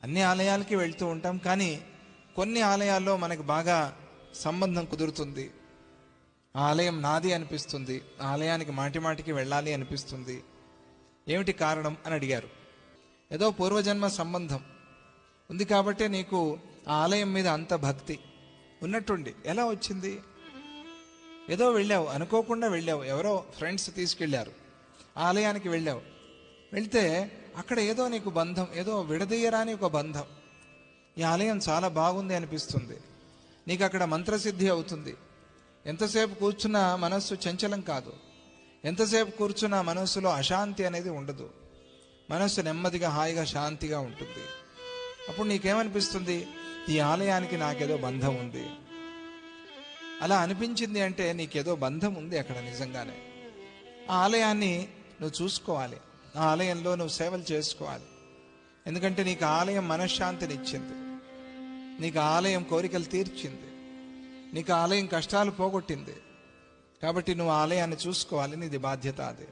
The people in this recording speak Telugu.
అన్ని ఆలయాలకి వెళ్తూ ఉంటాం, కానీ కొన్ని ఆలయాల్లో మనకు బాగా సంబంధం కుదురుతుంది. ఆ ఆలయం నాది అనిపిస్తుంది, ఆ ఆలయానికి మాటి మాటికి వెళ్ళాలి అనిపిస్తుంది. ఏమిటి కారణం అని అడిగారు. ఏదో పూర్వజన్మ సంబంధం ఉంది కాబట్టే నీకు ఆ ఆలయం మీద అంత భక్తి ఉన్నట్టుండి. ఎలా వచ్చింది? ఏదో వెళ్ళావు, అనుకోకుండా వెళ్ళావు, ఎవరో ఫ్రెండ్స్ తీసుకెళ్ళారు, ఆ ఆలయానికి వెళ్ళావు. వెళ్తే అక్కడ ఏదో నీకు బంధం, ఏదో విడదీయరాని ఒక బంధం. ఈ ఆలయం చాలా బాగుంది అనిపిస్తుంది, నీకు అక్కడ మంత్రసిద్ధి అవుతుంది. ఎంతసేపు కూర్చున్నా మనస్సు చంచలం కాదు, ఎంతసేపు కూర్చున్నా మనస్సులో అశాంతి అనేది ఉండదు, మనస్సు నెమ్మదిగా హాయిగా శాంతిగా ఉంటుంది. అప్పుడు నీకేమనిపిస్తుంది? ఈ ఆలయానికి నాకేదో బంధం ఉంది. అలా అనిపించింది అంటే నీకేదో బంధం ఉంది అక్కడ నిజంగానే. ఆ ఆలయాన్ని నువ్వు చూసుకోవాలి, ఆ ఆలయంలో నువ్వు సేవలు చేసుకోవాలి. ఎందుకంటే నీకు ఆలయం మనశ్శాంతినిచ్చింది, నీకు ఆలయం కోరికలు తీర్చింది, నీకు ఆలయం కష్టాలు పోగొట్టింది. కాబట్టి నువ్వు ఆలయాన్ని చూసుకోవాలి, నీది బాధ్యత అది.